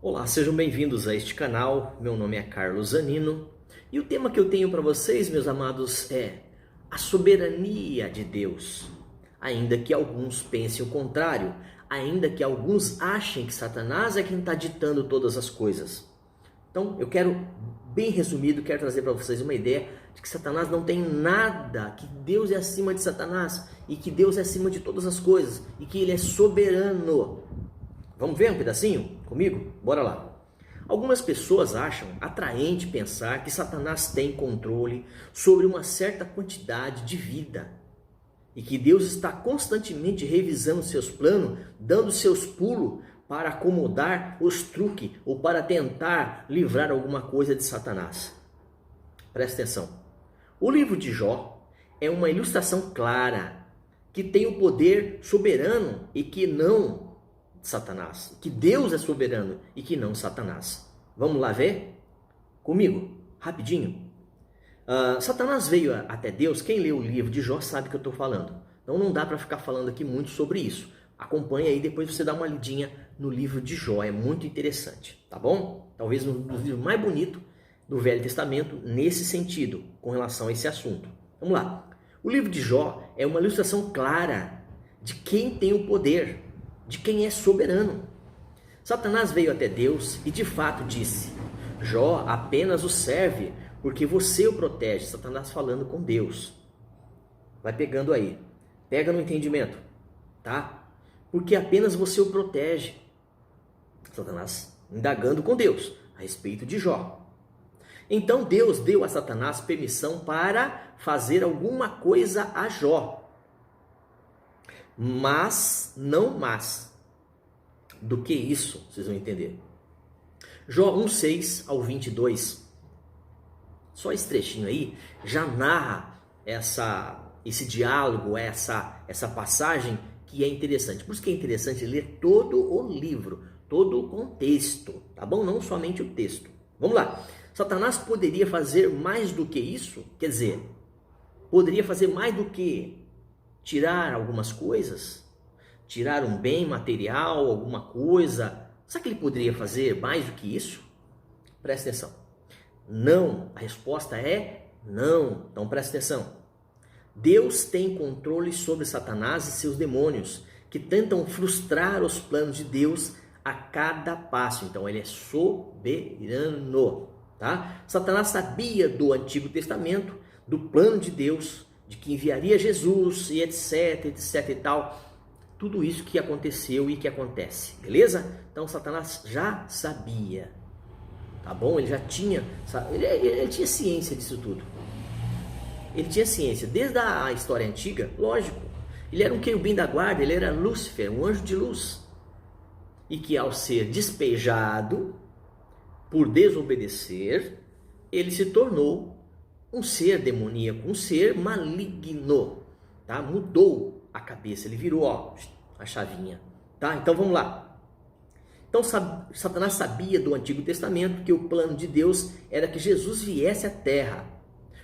Olá, sejam bem-vindos a este canal. Meu nome é Carlos Zanino e o tema que eu tenho para vocês, meus amados, é a soberania de Deus. Ainda que alguns pensem o contrário, ainda que alguns achem que Satanás é quem está ditando todas as coisas. Então, eu quero, bem resumido, quero trazer para vocês uma ideia de que Satanás não tem nada, que Deus é acima de Satanás e que Deus é acima de todas as coisas e que Ele é soberano. Vamos ver um pedacinho comigo? Bora lá. Algumas pessoas acham atraente pensar que Satanás tem controle sobre uma certa quantidade de vida e que Deus está constantemente revisando seus planos, dando seus pulos para acomodar os truques ou para tentar livrar alguma coisa de Satanás. Presta atenção. O livro de Jó é uma ilustração clara que tem o poder soberano e que não Satanás, que Deus é soberano e que não Satanás. Vamos lá ver? Comigo, rapidinho. Satanás veio até Deus. Quem lê o livro de Jó sabe que eu estou falando. Então não dá para ficar falando aqui muito sobre isso. Acompanha aí, depois você dá uma lidinha no livro de Jó, é muito interessante, tá bom? Talvez um dos livros mais bonitos do Velho Testamento nesse sentido, com relação a esse assunto. Vamos lá. O livro de Jó é uma ilustração clara de quem tem o poder, de quem é soberano. Satanás veio até Deus e de fato disse: Jó apenas o serve porque você o protege. Satanás falando com Deus. Vai pegando aí. Pega no entendimento, tá? Porque apenas você o protege. Satanás indagando com Deus a respeito de Jó. Então Deus deu a Satanás permissão para fazer alguma coisa a Jó. Mas, não mais do que isso, vocês vão entender. Jó 1:6 ao 22, só esse trechinho aí, já narra esse diálogo, essa passagem que é interessante. Por isso que é interessante ler todo o livro, todo o contexto, tá bom? Não somente o texto. Vamos lá. Satanás poderia fazer mais do que isso? Quer dizer, poderia fazer mais do que tirar algumas coisas, tirar um bem material, alguma coisa. Será que ele poderia fazer mais do que isso? Presta atenção. Não, a resposta é não. Então presta atenção. Deus tem controle sobre Satanás e seus demônios, que tentam frustrar os planos de Deus a cada passo. Então ele é soberano, tá? Satanás sabia do Antigo Testamento, do plano de Deus, de que enviaria Jesus e etc e tal, tudo isso que aconteceu e que acontece, beleza? Então Satanás já sabia, tá bom? Ele já tinha, ele tinha ciência disso tudo. Ele tinha ciência, desde a história antiga, lógico. Ele era um querubim da guarda, ele era Lúcifer, um anjo de luz. E que ao ser despejado por desobedecer, ele se tornou um ser demoníaco, um ser maligno, tá? Mudou a cabeça, ele virou, ó, a chavinha, tá? Então vamos lá. Então Satanás sabia do Antigo Testamento que o plano de Deus era que Jesus viesse à Terra,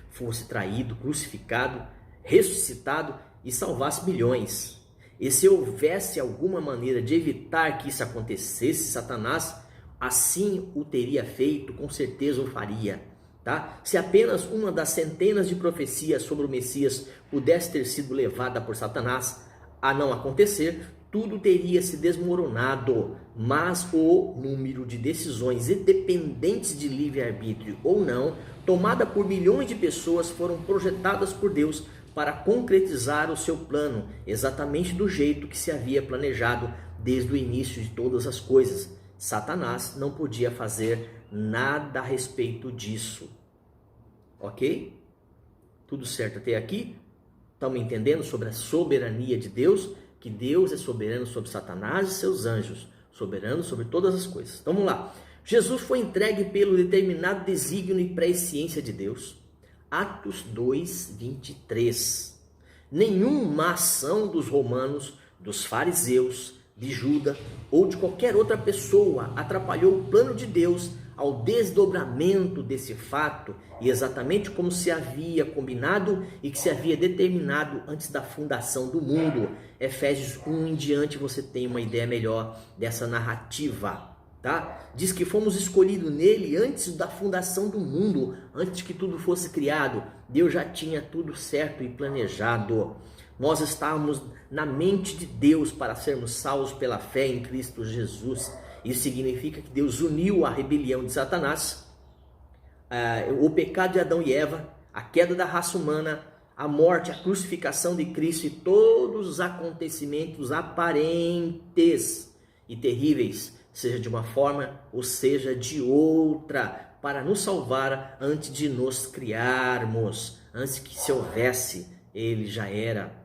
fosse traído, crucificado, ressuscitado e salvasse milhões. E se houvesse alguma maneira de evitar que isso acontecesse, Satanás assim o teria feito, com certeza o faria. Tá? Se apenas uma das centenas de profecias sobre o Messias pudesse ter sido levada por Satanás a não acontecer, tudo teria se desmoronado, mas o número de decisões independentes de livre-arbítrio ou não, tomada por milhões de pessoas, foram projetadas por Deus para concretizar o seu plano, exatamente do jeito que se havia planejado desde o início de todas as coisas. Satanás não podia fazer nada a respeito disso. Ok? Tudo certo até aqui? Estamos entendendo sobre a soberania de Deus? Que Deus é soberano sobre Satanás e seus anjos, soberano sobre todas as coisas. Então vamos lá. Jesus foi entregue pelo determinado desígnio e presciência de Deus. Atos 2:23. Nenhuma ação dos romanos, dos fariseus, de Judas ou de qualquer outra pessoa atrapalhou o plano de Deus ao desdobramento desse fato, e exatamente como se havia combinado e que se havia determinado antes da fundação do mundo. Efésios 1 em diante você tem uma ideia melhor dessa narrativa. tá? Diz que fomos escolhidos nele antes da fundação do mundo, antes que tudo fosse criado. Deus já tinha tudo certo e planejado. Nós estávamos na mente de Deus para sermos salvos pela fé em Cristo Jesus. Isso significa que Deus uniu a rebelião de Satanás, o pecado de Adão e Eva, a queda da raça humana, a morte, a crucificação de Cristo e todos os acontecimentos aparentes e terríveis, seja de uma forma ou seja de outra, para nos salvar antes de nos criarmos, antes que se houvesse, ele já era.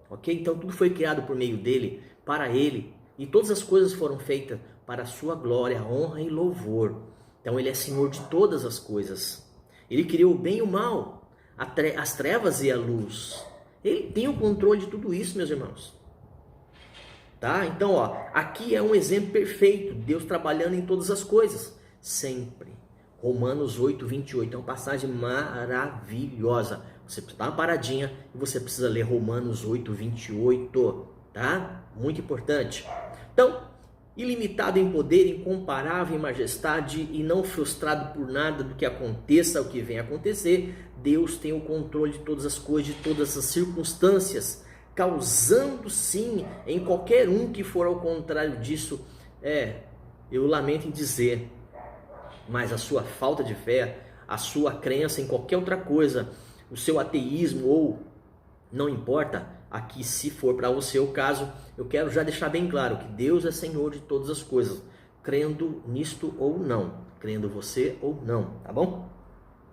Ok? Então tudo foi criado por meio dele, para ele, e todas as coisas foram feitas para a sua glória, honra e louvor. Então ele é Senhor de todas as coisas. Ele criou o bem e o mal, as trevas e a luz. Ele tem o controle de tudo isso, meus irmãos. Tá? Então, ó, aqui é um exemplo perfeito, Deus trabalhando em todas as coisas, sempre. Romanos 8:28, é uma passagem maravilhosa. Você precisa dar uma paradinha e você precisa ler Romanos 8:28, tá? Muito importante. Então, ilimitado em poder, incomparável em majestade e não frustrado por nada do que aconteça ou que venha a acontecer, Deus tem o controle de todas as coisas, de todas as circunstâncias, causando sim em qualquer um que for ao contrário disso, eu lamento em dizer, mas a sua falta de fé, a sua crença em qualquer outra coisa, o seu ateísmo ou não importa, aqui se for para você o caso, eu quero já deixar bem claro que Deus é Senhor de todas as coisas, crendo nisto ou não, crendo você ou não, tá bom?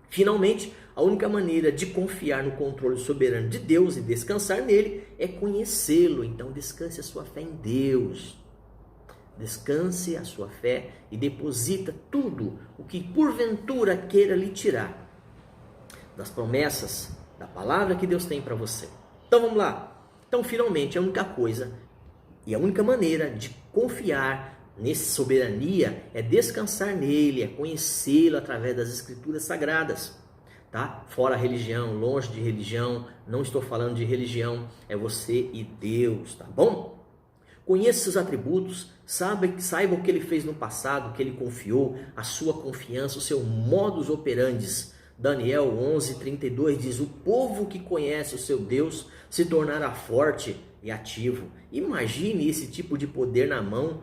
Finalmente, a única maneira de confiar no controle soberano de Deus e descansar nele é conhecê-lo. Então descanse a sua fé em Deus. Descanse a sua fé e deposita tudo o que porventura queira lhe tirar das promessas, da palavra que Deus tem para você. Então vamos lá. Então finalmente a única coisa e a única maneira de confiar nessa soberania é descansar nele, é conhecê-lo através das escrituras sagradas, tá? Fora a religião, longe de religião, não estou falando de religião, é você e Deus, tá bom? Conheça seus atributos, saiba o que ele fez no passado, o que ele confiou, a sua confiança, o seu modus operandi. Daniel 11:32 diz: o povo que conhece o seu Deus se tornará forte e ativo. Imagine esse tipo de poder na mão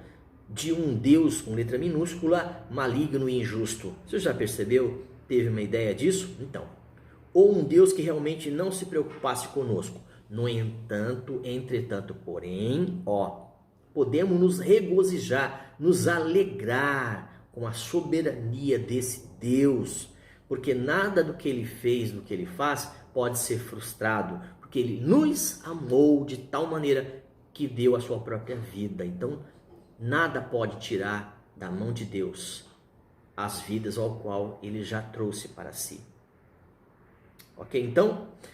de um Deus com letra minúscula, maligno e injusto. Você já percebeu? Teve uma ideia disso? Então, ou um Deus que realmente não se preocupasse conosco. No entanto, entretanto, porém, podemos nos regozijar, nos alegrar com a soberania desse Deus, porque nada do que ele fez, do que ele faz, pode ser frustrado, porque ele nos amou de tal maneira que deu a sua própria vida. Então, nada pode tirar da mão de Deus as vidas ao qual ele já trouxe para si. Ok?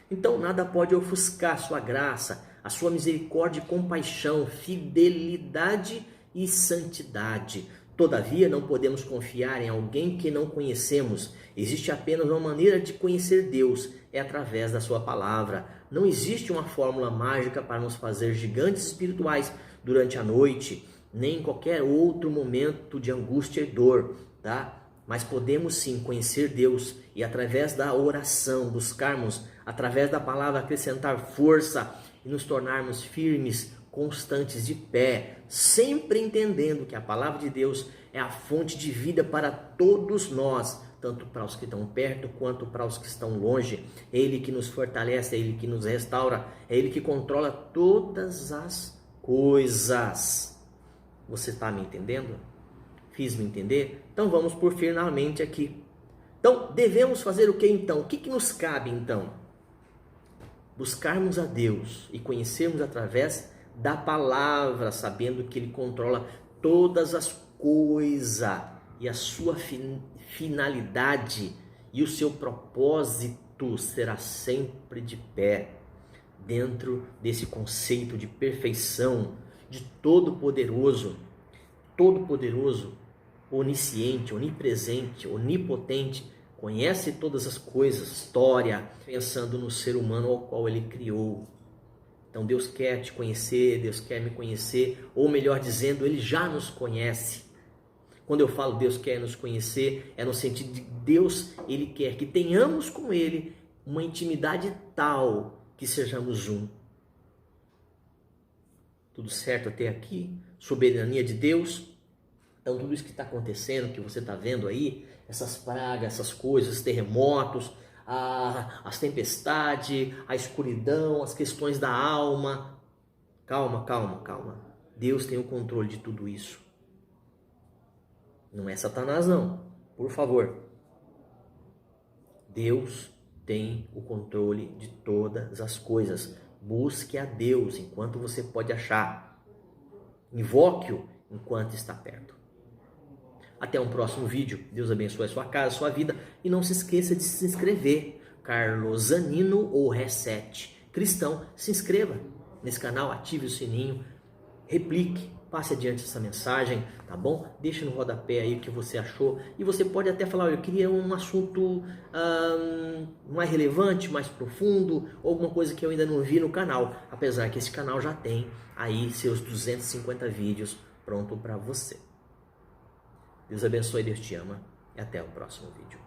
Então nada pode ofuscar a sua graça, a sua misericórdia e compaixão, fidelidade e santidade. Todavia, não podemos confiar em alguém que não conhecemos. Existe apenas uma maneira de conhecer Deus, é através da sua palavra. Não existe uma fórmula mágica para nos fazer gigantes espirituais durante a noite, nem em qualquer outro momento de angústia e dor, tá? Mas podemos sim conhecer Deus e através da oração buscarmos, através da palavra, acrescentar força e nos tornarmos firmes, constantes de pé, sempre entendendo que a palavra de Deus é a fonte de vida para todos nós, tanto para os que estão perto quanto para os que estão longe. É Ele que nos fortalece, é Ele que nos restaura, é Ele que controla todas as coisas. Você está me entendendo? Fiz-me entender? Então vamos por finalmente aqui. Então devemos fazer o que então? O que nos cabe então? Buscarmos a Deus e conhecermos através da palavra, sabendo que Ele controla todas as coisas e a sua finalidade e o seu propósito será sempre de pé dentro desse conceito de perfeição, de todo-poderoso, onisciente, onipresente, onipotente, conhece todas as coisas, história, pensando no ser humano ao qual Ele criou. Então Deus quer te conhecer, Deus quer me conhecer, ou melhor dizendo, Ele já nos conhece. Quando eu falo Deus quer nos conhecer, é no sentido de Deus, Ele quer que tenhamos com Ele uma intimidade tal que sejamos um. Tudo certo até aqui? Soberania de Deus? Então tudo isso que está acontecendo, que você está vendo aí, essas pragas, essas coisas, terremotos, as tempestades, a escuridão, as questões da alma. Calma, calma, calma. Deus tem o controle de tudo isso. Não é Satanás não, por favor. Deus tem o controle de todas as coisas. Busque a Deus enquanto você pode achar. Invoque-o enquanto está perto. Até um próximo vídeo. Deus abençoe a sua casa, a sua vida. E não se esqueça de se inscrever. Carlos Zanino ou Reset Cristão. Se inscreva nesse canal, ative o sininho, replique, passe adiante essa mensagem, tá bom? Deixa no rodapé aí o que você achou. E você pode até falar, olha, eu queria um assunto mais relevante, mais profundo, ou alguma coisa que eu ainda não vi no canal. Apesar que esse canal já tem aí seus 250 vídeos pronto para você. Deus abençoe, Deus te ama e até o próximo vídeo.